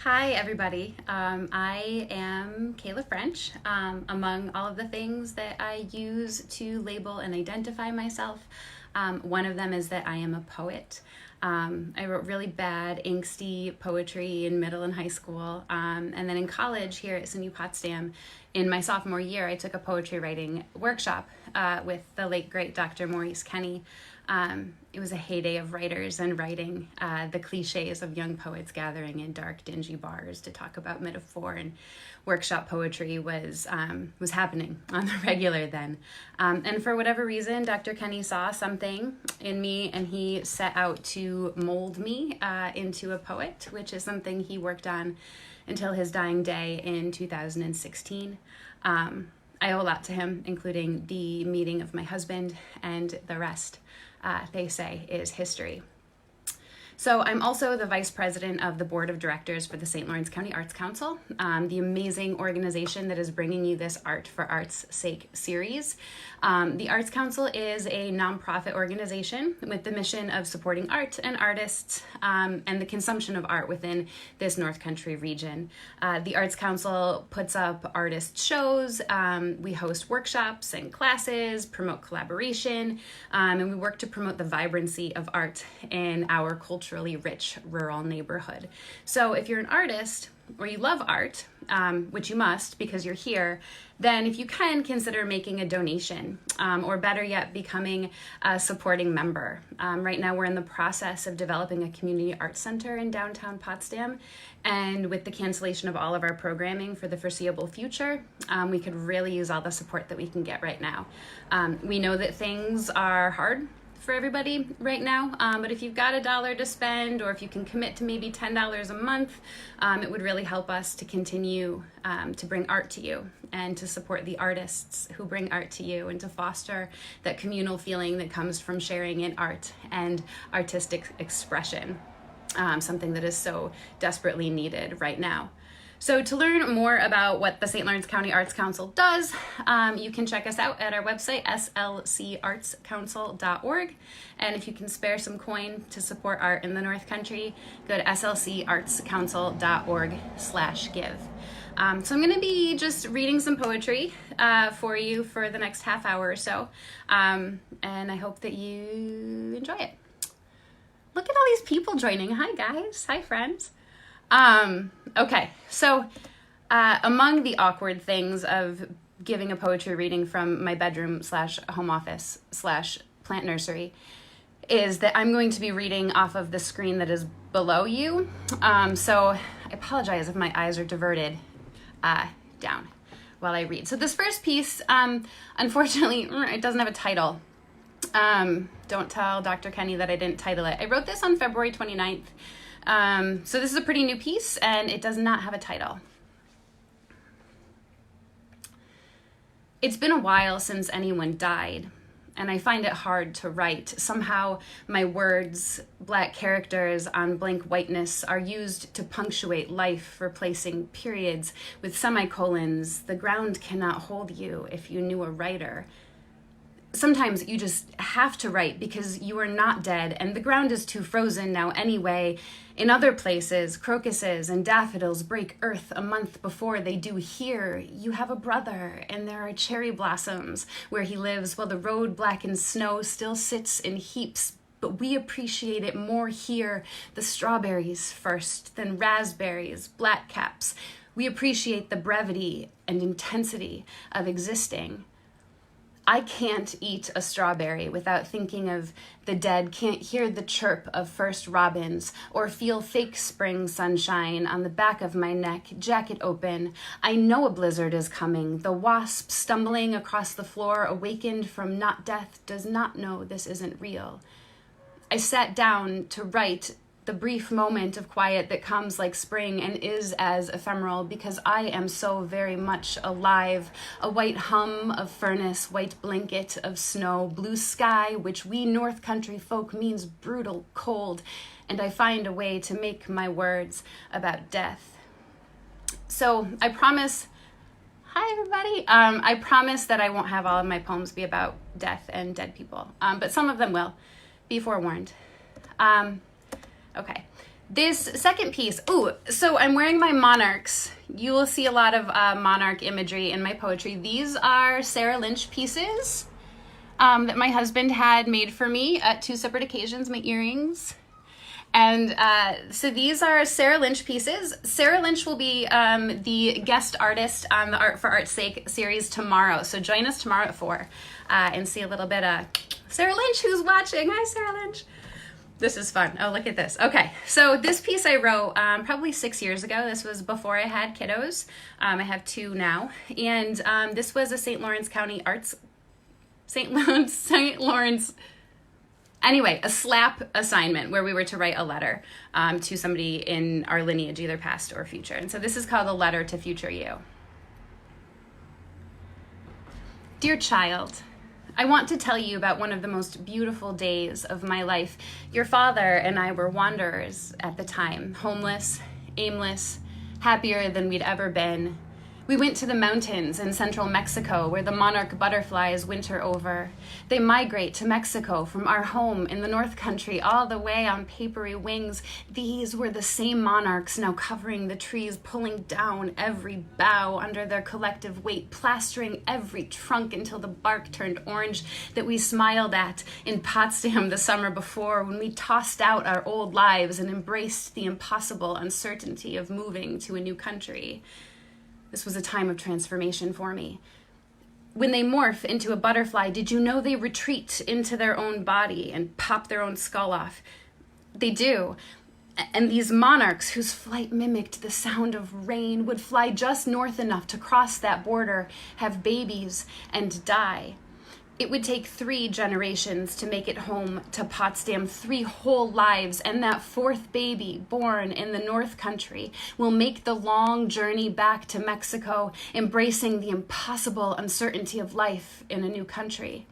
Hi, everybody. I am Kayla French. Among all of the things that I use to label and identify myself, one of them is that I am a poet. I wrote really bad, angsty poetry in middle and high school. And then in college here at SUNY Potsdam, in my sophomore year, I took a poetry writing workshop with the late, great Dr. Maurice Kenny. It was a heyday of writers and writing, the cliches of young poets gathering in dark, dingy bars to talk about metaphor and workshop poetry was happening on the regular then. And for whatever reason, Dr. Kenny saw something in me and he set out to mold me into a poet, which is something he worked on until his dying day in 2016. I owe a lot to him, including the meeting of my husband, and the rest, they say, is history. So I'm also the vice president of the board of directors for the St. Lawrence County Arts Council, the amazing organization that is bringing you this Art for Art's Sake series. The Arts Council is a nonprofit organization with the mission of supporting art and artists and the consumption of art within this North Country region. The Arts Council puts up artist shows, we host workshops and classes, promote collaboration, and we work to promote the vibrancy of art in our culturally rich rural neighborhood. So if you're an artist or you love art, which you must because you're here, then if you can, consider making a donation, or better yet, becoming a supporting member. Right now we're in the process of developing a community arts center in downtown Potsdam, and with the cancellation of all of our programming for the foreseeable future, we could really use all the support that we can get right now. We know that things are hard for everybody right now, but if you've got $1 to spend, or if you can commit to maybe $10 a month, it would really help us to continue to bring art to you and to support the artists who bring art to you and to foster that communal feeling that comes from sharing in art and artistic expression, something that is so desperately needed right now. So to learn more about what the St. Lawrence County Arts Council does, you can check us out at our website, slcartscouncil.org. And if you can spare some coin to support art in the North Country, go to slcartscouncil.org/give. So I'm going to be just reading some poetry for you for the next half hour or so. And I hope that you enjoy it. Look at all these people joining. Hi, guys. Hi, friends. Okay, so among the awkward things of giving a poetry reading from my bedroom / home office / plant nursery is that I'm going to be reading off of the screen that is below you. So I apologize if my eyes are diverted down while I read. So this first piece, unfortunately, it doesn't have a title. Don't tell Dr. Kenny that I didn't title it. I wrote this on February 29th. So this is a pretty new piece, and it does not have a title. It's been a while since anyone died, and I find it hard to write. Somehow my words, black characters on blank whiteness, are used to punctuate life, replacing periods with semicolons. The ground cannot hold you if you knew a writer. Sometimes you just have to write because you are not dead and the ground is too frozen now anyway. In other places, crocuses and daffodils break earth a month before they do here. You have a brother and there are cherry blossoms where he lives while the road blackened snow still sits in heaps. But we appreciate it more here. The strawberries first, then raspberries, blackcaps. We appreciate the brevity and intensity of existing. I can't eat a strawberry without thinking of the dead, can't hear the chirp of first robins, or feel fake spring sunshine on the back of my neck, jacket open. I know a blizzard is coming. The wasp stumbling across the floor, awakened from not death, does not know this isn't real. I sat down to write the brief moment of quiet that comes like spring and is as ephemeral because I am so very much alive. A white hum of furnace, white blanket of snow, blue sky, which we North Country folk means brutal cold, and I find a way to make my words about death. So I promise, hi everybody, I promise that I won't have all of my poems be about death and dead people, but some of them will. Be forewarned. Okay, This second piece, so I'm wearing my monarchs. You will see a lot of monarch imagery in my poetry. These are Sarah Lynch pieces that my husband had made for me at 2 separate occasions, my earrings. And so these are Sarah Lynch pieces. Sarah Lynch will be the guest artist on the Art for Art's Sake series tomorrow. So join us tomorrow at 4 and see a little bit of Sarah Lynch, who's watching. Hi, Sarah Lynch. This is fun. Oh, look at this. Okay, so this piece I wrote probably 6 years ago. This was before I had kiddos. I have 2 now. And this was a St. Lawrence County anyway, a SLAP assignment where we were to write a letter to somebody in our lineage, either past or future. And so this is called A Letter to Future You. Dear child, I want to tell you about one of the most beautiful days of my life. Your father and I were wanderers at the time, homeless, aimless, happier than we'd ever been. We went to the mountains in central Mexico where the monarch butterflies winter over. They migrate to Mexico from our home in the North Country all the way on papery wings. These were the same monarchs now covering the trees, pulling down every bough under their collective weight, plastering every trunk until the bark turned orange that we smiled at in Potsdam the summer before when we tossed out our old lives and embraced the impossible uncertainty of moving to a new country. This was a time of transformation for me. When they morph into a butterfly, did you know they retreat into their own body and pop their own skull off? They do. And these monarchs, whose flight mimicked the sound of rain, would fly just north enough to cross that border, have babies, and die. It would take 3 generations to make it home to Potsdam, 3 whole lives, and that 4th baby, born in the North Country, will make the long journey back to Mexico, embracing the impossible uncertainty of life in a new country.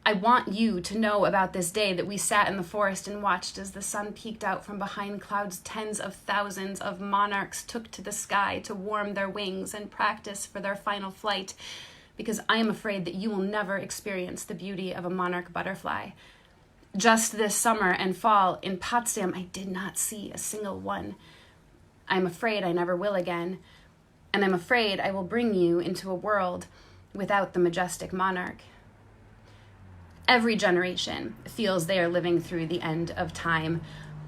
I want you to know about this day that we sat in the forest and watched as the sun peeked out from behind clouds. Tens of thousands of monarchs took to the sky to warm their wings and practice for their final flight, because I am afraid that you will never experience the beauty of a monarch butterfly. Just this summer and fall in Potsdam, I did not see a single one. I'm afraid I never will again, and I'm afraid I will bring you into a world without the majestic monarch. Every generation feels they are living through the end of time.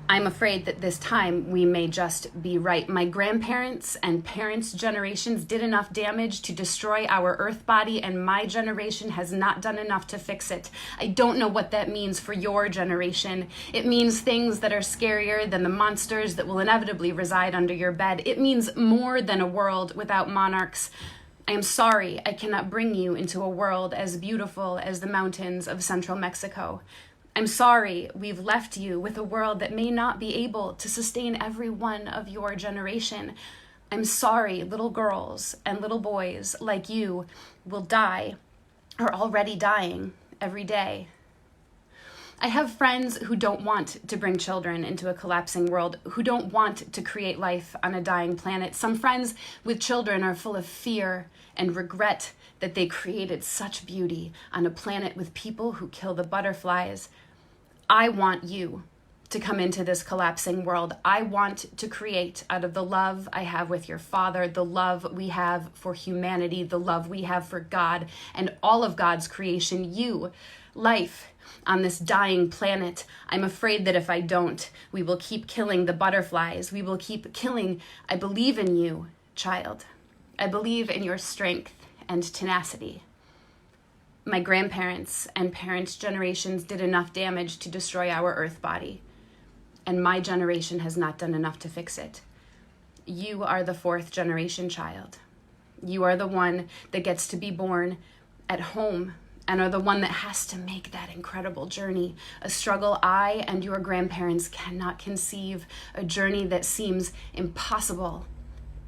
I'm afraid that this time we may just be right. My grandparents' and parents' generations did enough damage to destroy our earth body, and my generation has not done enough to fix it. I don't know what that means for your generation. It means things that are scarier than the monsters that will inevitably reside under your bed. It means more than a world without monarchs. I am sorry I cannot bring you into a world as beautiful as the mountains of central Mexico. I'm sorry we've left you with a world that may not be able to sustain every one of your generation. I'm sorry little girls and little boys like you will die, or already dying, every day. I have friends who don't want to bring children into a collapsing world, who don't want to create life on a dying planet. Some friends with children are full of fear and regret that they created such beauty on a planet with people who kill the butterflies. I want you to come into this collapsing world. I want to create out of the love I have with your father, the love we have for humanity, the love we have for God and all of God's creation, you, life on this dying planet. I'm afraid that if I don't, we will keep killing the butterflies. We will keep killing. I believe in you, child. I believe in your strength and tenacity. My grandparents' and parents' generations did enough damage to destroy our earth body, and my generation has not done enough to fix it. You are the 4th generation, child. You are the one that gets to be born at home and are the one that has to make that incredible journey, a struggle I and your grandparents cannot conceive, a journey that seems impossible,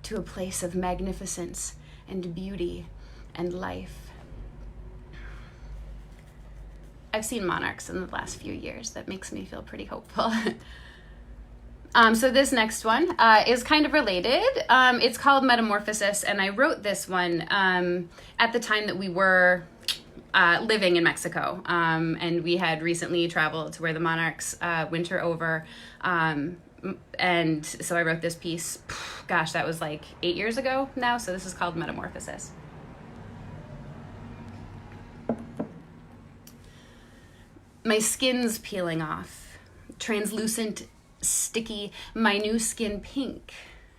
to a place of magnificence and beauty and life. I've seen monarchs in the last few years. That makes me feel pretty hopeful. So this next one is kind of related. It's called Metamorphosis, and I wrote this one at the time that we were living in Mexico, and we had recently traveled to where the monarchs winter over. And so I wrote this piece, gosh, that was like 8 years ago now. So this is called Metamorphosis. My skin's peeling off, translucent, sticky, my new skin pink,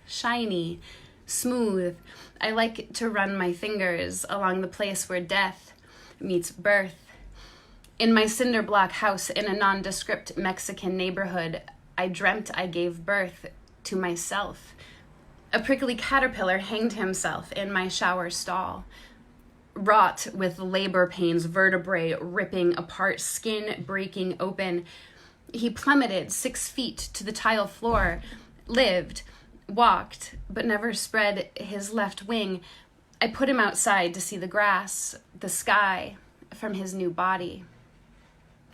shiny, smooth. I like to run my fingers along the place where death meets birth. In my cinder block house in a nondescript Mexican neighborhood, I dreamt I gave birth to myself. A prickly caterpillar hanged himself in my shower stall. Wrought with labor pains, vertebrae ripping apart, skin breaking open. He plummeted 6 feet to the tile floor, lived, walked, but never spread his left wing. I put him outside to see the grass, the sky, from his new body.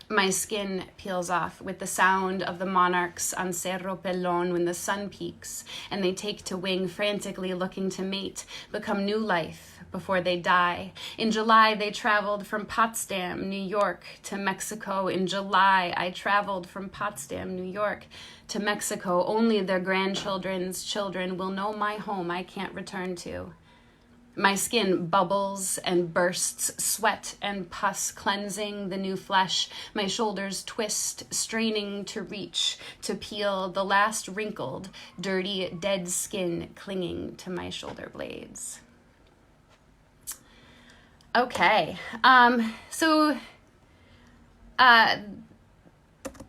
My skin peels off with the sound of the monarchs on Cerro Pelon when the sun peaks and they take to wing, frantically looking to mate, become new life before they die. In July, they traveled from Potsdam, New York, to Mexico. In July, I traveled from Potsdam, New York, to Mexico. Only their grandchildren's children will know my home I can't return to. My skin bubbles and bursts, sweat and pus cleansing the new flesh. My shoulders twist, straining to reach, to peel the last wrinkled, dirty, dead skin clinging to my shoulder blades. Okay, all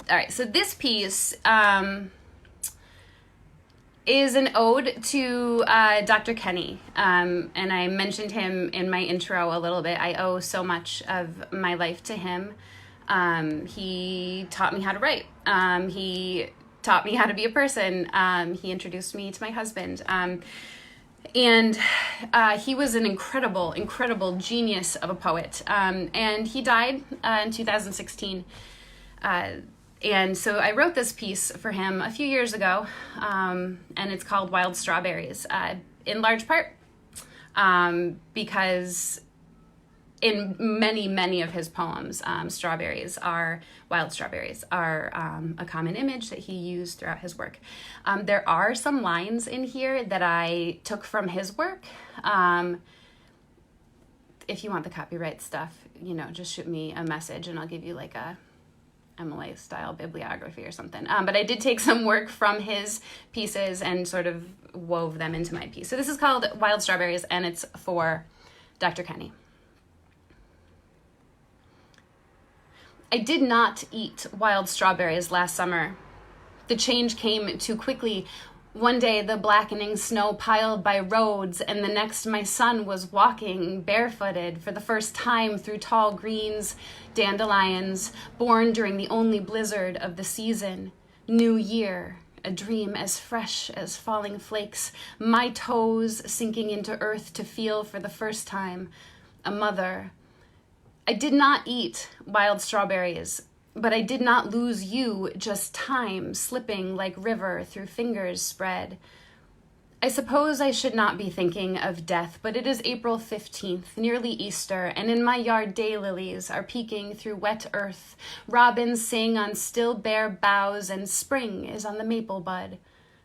right, so this piece, is an ode to Dr. Kenny, and I mentioned him in my intro a little bit. I owe so much of my life to him. He taught me how to write. He taught me how to be a person. He introduced me to my husband. And he was an incredible genius of a poet. And he died in 2016. And so I wrote this piece for him a few years ago, and it's called Wild Strawberries, in large part because in many of his poems, wild strawberries are a common image that he used throughout his work. There are some lines in here that I took from his work. If you want the copyright stuff, just shoot me a message and I'll give you like a MLA style bibliography or something. But I did take some work from his pieces and sort of wove them into my piece. So this is called Wild Strawberries and it's for Dr. Kenny. I did not eat wild strawberries last summer. The change came too quickly. One day, the blackening snow piled by roads, and the next my son was walking barefooted for the first time through tall greens, dandelions, born during the only blizzard of the season. New year, a dream as fresh as falling flakes, my toes sinking into earth to feel for the first time a mother. I did not eat wild strawberries, but I did not lose you, just time slipping like river through fingers spread. I suppose I should not be thinking of death, but it is April 15th, nearly Easter, and in my yard daylilies are peeking through wet earth. Robins sing on still bare boughs, and spring is on the maple bud.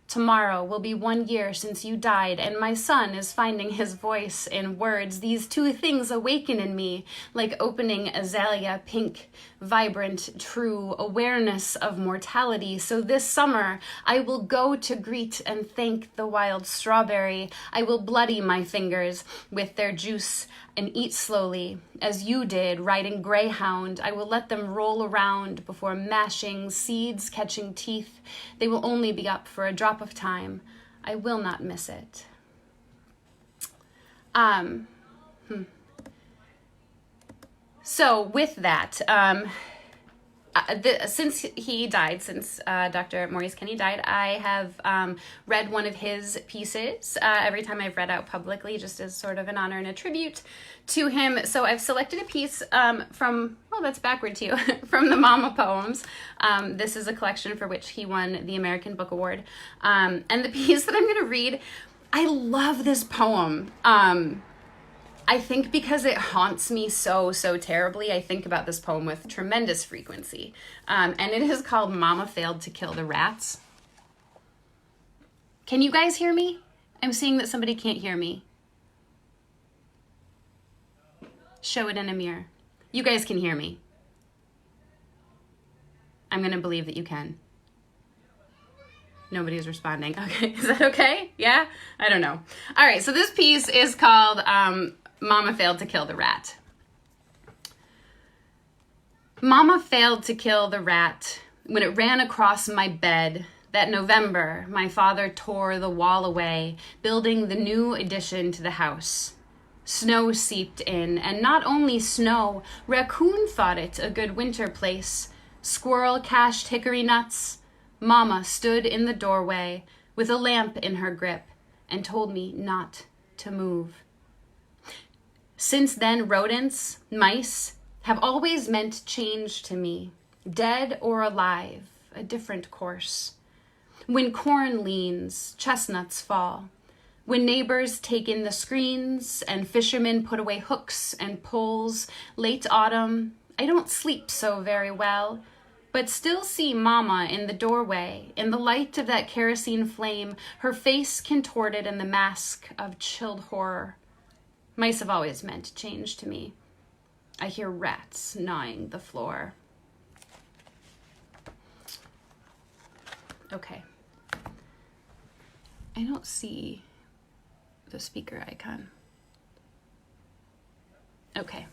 Tomorrow will be 1 year since you died, and my son is finding his voice in words. These two things awaken in me, like opening azalea, pink, vibrant, true, awareness of mortality. So this summer, I will go to greet and thank the wild strawberry. I will bloody my fingers with their juice and eat slowly, as you did, riding greyhound. I will let them roll around before mashing, seeds catching teeth. They will only be up for a drop of time. I will not miss it. So with that, since Dr. Maurice Kenny died, I have read one of his pieces every time I've read out publicly, just as sort of an honor and a tribute to him. So I've selected a piece from the Mama Poems. This is a collection for which he won the American Book Award. And the piece that I'm going to read, I love this poem. I think because it haunts me so terribly, I think about this poem with tremendous frequency. And it is called Mama Failed to Kill the Rats. Can you guys hear me? I'm seeing that somebody can't hear me. Show it in a mirror. You guys can hear me. I'm going to believe that you can. Nobody's responding. Okay, is that okay? Yeah? I don't know. All right, so this piece is called Mama Failed to Kill the Rat. Mama failed to kill the rat when it ran across my bed. That November, my father tore the wall away, building the new addition to the house. Snow seeped in, and not only snow, raccoon thought it a good winter place. Squirrel cached hickory nuts. Mama stood in the doorway with a lamp in her grip and told me not to move. Since then, rodents, mice, have always meant change to me. Dead or alive, a different course. When corn leans, chestnuts fall. When neighbors take in the screens and fishermen put away hooks and poles, late autumn, I don't sleep so very well, but still see Mama in the doorway, in the light of that kerosene flame, her face contorted in the mask of chilled horror. Mice have always meant change to me. I hear rats gnawing the floor. Okay. I don't see the speaker icon. Okay.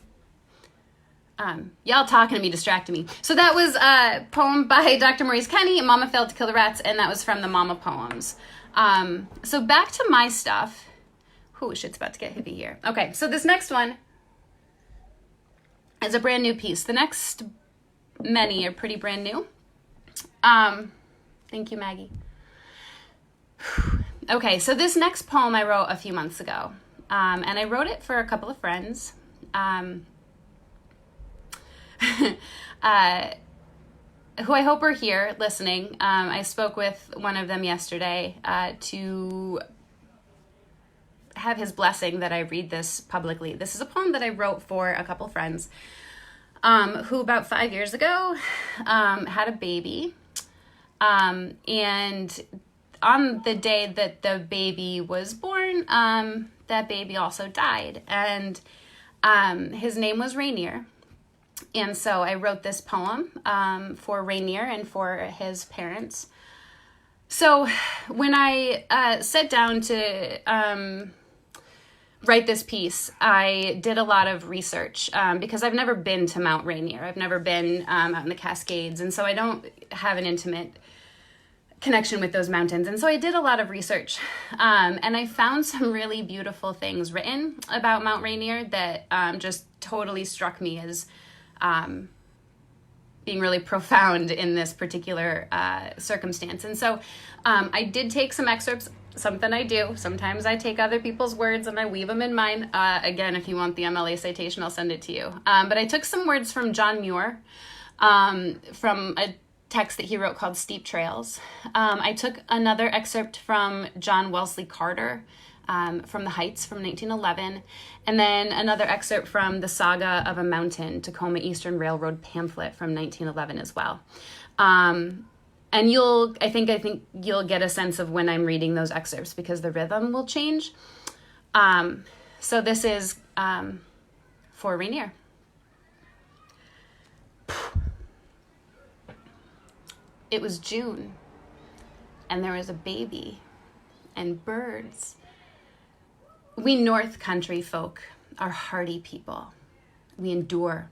Y'all talking to me distracted me. So that was a poem by Dr. Maurice Kenny, Mama Failed to Kill the Rats, and that was from the Mama Poems. So back to my stuff. Ooh, shit's about to get hippie here. Okay, so this next one is a brand new piece. The next many are pretty brand new. Thank you, Maggie. Okay, so this next poem I wrote a few months ago, and I wrote it for a couple of friends. Who I hope are here listening. I spoke with one of them yesterday to have his blessing that I read this publicly. This is a poem that I wrote for a couple friends who about 5 years ago had a baby. And on the day that the baby was born, that baby also died. And his name was Rainier. And so I wrote this poem for Rainier and for his parents. So when I sat down to write this piece, I did a lot of research because I've never been to Mount Rainier. I've never been out in the Cascades. And so I don't have an intimate connection with those mountains. And so I did a lot of research and I found some really beautiful things written about Mount Rainier that just totally struck me as being really profound in this particular circumstance. And so I did take some excerpts, something I do. Sometimes I take other people's words and I weave them in mine. Again, if you want the MLA citation, I'll send it to you. But I took some words from John Muir from a text that he wrote called Steep Trails. I took another excerpt from John Wesley Carter from The Heights from 1911, and then another excerpt from The Saga of a Mountain, Tacoma Eastern Railroad pamphlet from 1911 as well. And I think you'll get a sense of when I'm reading those excerpts because the rhythm will change. So this is for Rainier. It was June, and there was a baby and birds. We North Country folk are hardy people. We endure.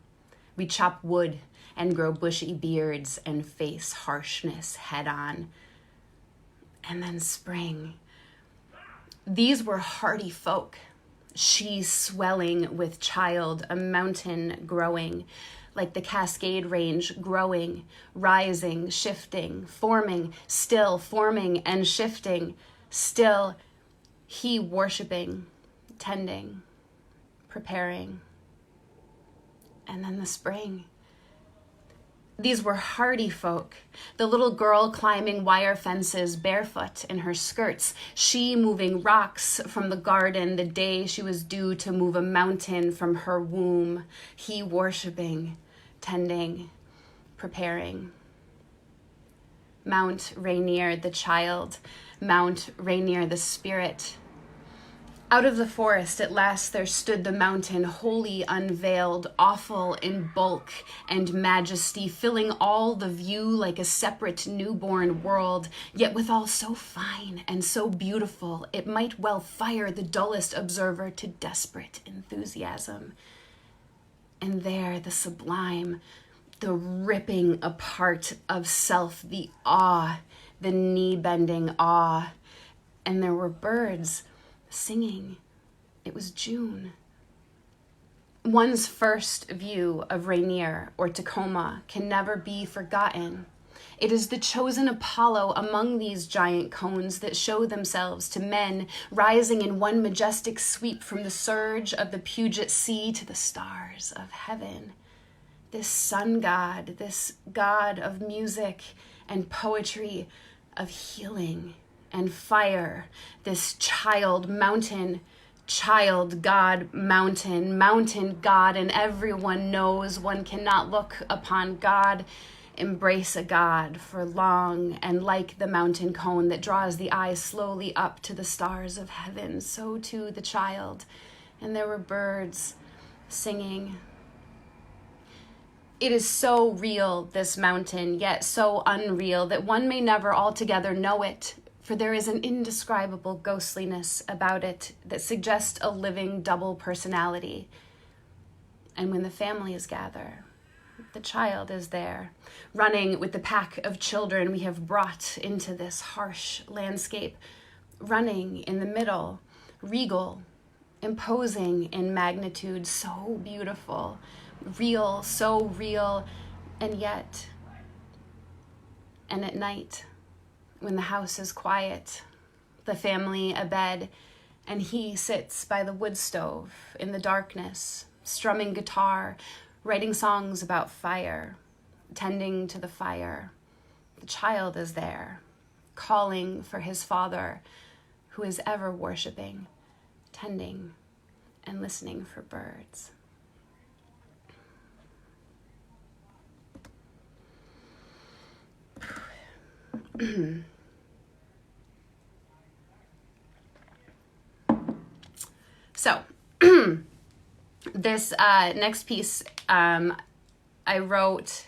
We chop wood and grow bushy beards and face harshness head on. And then spring. These were hardy folk. She swelling with child, a mountain growing, like the Cascade Range, growing, rising, shifting, forming, still forming and shifting, still he worshiping, tending, preparing. And then the spring. These were hardy folk. The little girl climbing wire fences barefoot in her skirts. She moving rocks from the garden the day she was due to move a mountain from her womb. He worshiping, tending, preparing. Mount Rainier the child, Mount Rainier the spirit. Out of the forest at last there stood the mountain, wholly unveiled, awful in bulk and majesty, filling all the view like a separate newborn world, yet withal so fine and so beautiful it might well fire the dullest observer to desperate enthusiasm. And there the sublime, the ripping apart of self, the awe, the knee-bending awe. And there were birds singing. It was June. One's first view of Rainier or Tacoma can never be forgotten. It is the chosen Apollo among these giant cones that show themselves to men, rising in one majestic sweep from the surge of the Puget Sea to the stars of heaven. This sun god, this god of music and poetry, of healing and fire, this child mountain, child god mountain, mountain god, and everyone knows one cannot look upon God, embrace a god for long, and like the mountain cone that draws the eye slowly up to the stars of heaven, so too the child. And there were birds singing. It is so real, this mountain, yet so unreal that one may never altogether know it, for there is an indescribable ghostliness about it that suggests a living double personality. And when the families gather, the child is there, running with the pack of children we have brought into this harsh landscape, running in the middle, regal, imposing in magnitude, so beautiful, real, so real, and yet, and at night, when the house is quiet, the family abed, and he sits by the wood stove in the darkness, strumming guitar, writing songs about fire, tending to the fire. The child is there, calling for his father, who is ever worshiping, tending, and listening for birds. So, this next piece I wrote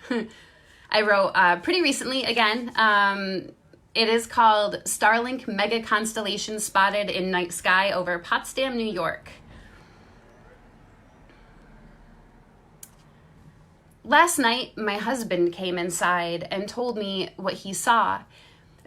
pretty recently again. It is called Starlink Mega Constellation Spotted in Night Sky over Potsdam, New York. Last night, my husband came inside and told me what he saw.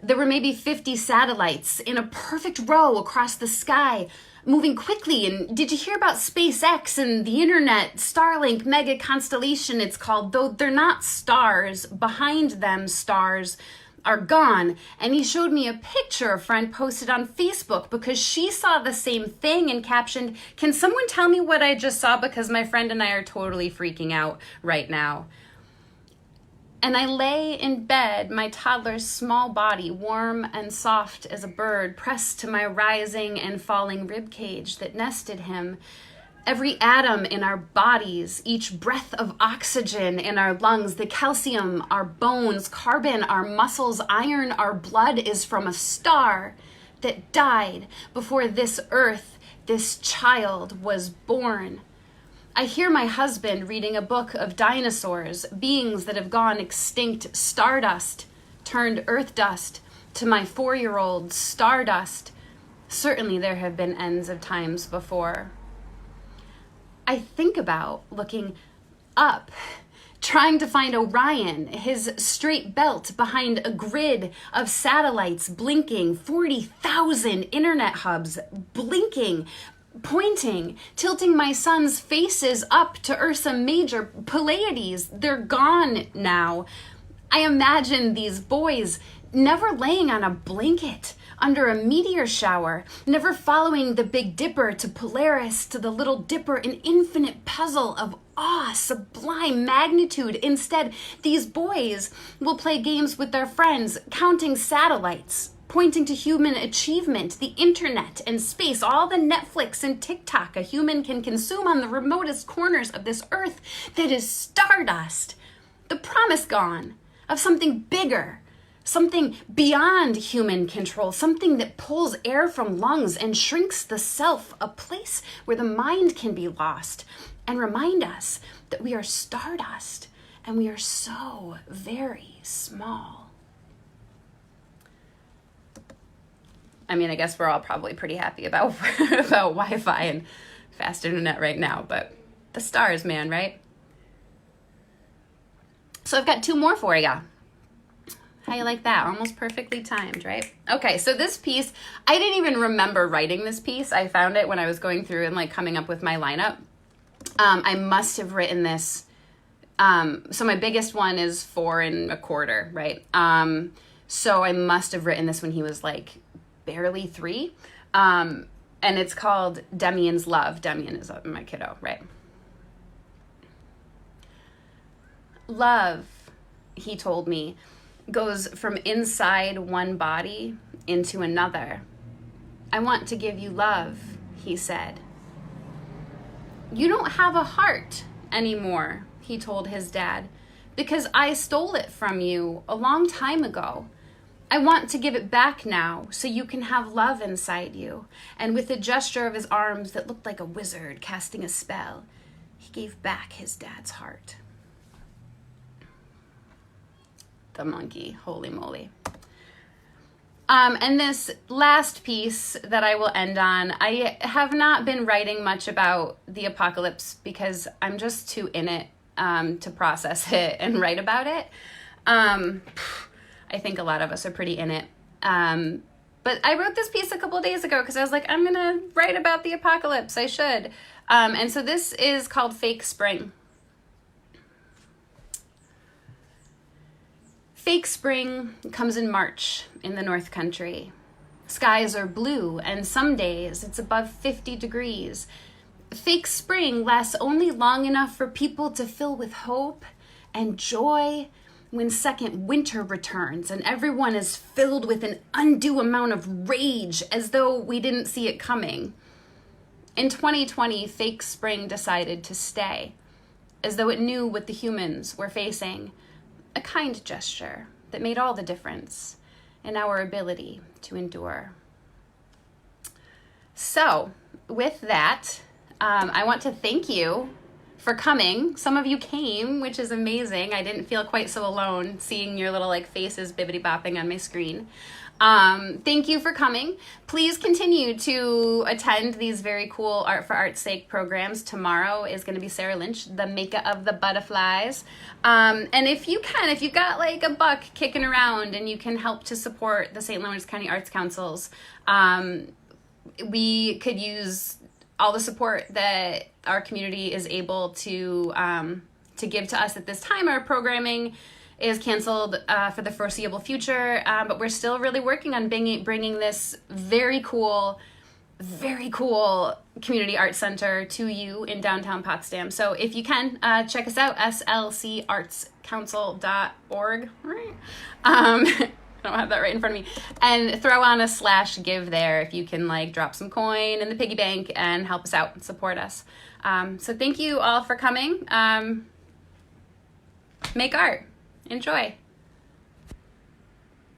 There were maybe 50 satellites in a perfect row across the sky, moving quickly. And did you hear about SpaceX and the internet? Starlink Mega Constellation, it's called, though they're not stars. Behind them, stars are gone. And he showed me a picture a friend posted on Facebook because she saw the same thing and captioned, "Can someone tell me what I just saw? Because my friend and I are totally freaking out right now." And I lay in bed, my toddler's small body, warm and soft as a bird, pressed to my rising and falling ribcage that nested him. Every atom in our bodies, each breath of oxygen in our lungs, the calcium, our bones, carbon, our muscles, iron, our blood is from a star that died before this earth, this child, was born. I hear my husband reading a book of dinosaurs, beings that have gone extinct, stardust turned earth dust, to my 4-year-old stardust. Certainly there have been ends of times before. I think about looking up, trying to find Orion, his straight belt behind a grid of satellites blinking, 40,000 internet hubs blinking, pointing, tilting my son's faces up to Ursa Major, Pleiades. They're gone now. I imagine these boys never laying on a blanket under a meteor shower, never following the Big Dipper to Polaris, to the Little Dipper, an infinite puzzle of awe, sublime magnitude. Instead, these boys will play games with their friends, counting satellites, pointing to human achievement, the internet and space, all the Netflix and TikTok a human can consume on the remotest corners of this earth that is stardust. The promise gone of something bigger, something beyond human control, something that pulls air from lungs and shrinks the self, a place where the mind can be lost and remind us that we are stardust and we are so very small. I mean, I guess we're all probably pretty happy about Wi-Fi and fast internet right now, but the stars, man, right? So I've got 2 more for you. How you like that? Almost perfectly timed, right? Okay, so this piece, I didn't even remember writing this piece. I found it when I was going through and like coming up with my lineup. I must have written this. So my biggest one is 4 1/4, right? So I must have written this when he was like barely 3. And it's called Demian's Love. Demian is my kiddo, right? Love, he told me, goes from inside one body into another. I want to give you love, he said. You don't have a heart anymore, he told his dad, because I stole it from you a long time ago. I want to give it back now so you can have love inside you. And with a gesture of his arms that looked like a wizard casting a spell, he gave back his dad's heart. The monkey, holy moly. And this last piece that I will end on, I have not been writing much about the apocalypse because I'm just too in it to process it and write about it. I think a lot of us are pretty in it. But I wrote this piece a couple of days ago because I was like, I'm going to write about the apocalypse. I should. And so this is called Fake Spring. Fake spring comes in March in the North Country. Skies are blue, and some days it's above 50 degrees. Fake spring lasts only long enough for people to fill with hope and joy when second winter returns and everyone is filled with an undue amount of rage as though we didn't see it coming. In 2020, fake spring decided to stay, as though it knew what the humans were facing. A kind gesture that made all the difference in our ability to endure. So, with that, I want to thank you for coming. Some of you came, which is amazing. I didn't feel quite so alone seeing your little like faces bibbity-bopping on my screen. Thank you for coming. Please continue to attend these very cool Art for Art's Sake programs. Tomorrow is going to be Sarah Lynch, the maker of the butterflies. And if you can, if you've got like a buck kicking around and you can help to support the St. Lawrence County Arts Councils, we could use all the support that our community is able to give to us at this time. Our programming is canceled for the foreseeable future, but we're still really working on bringing this very cool community arts center to you in downtown Potsdam. So if you can, check us out, slcartscouncil.org. I don't have that right in front of me. And throw on a /give there if you can like drop some coin in the piggy bank and help us out and support us. So thank you all for coming. Make art. Enjoy.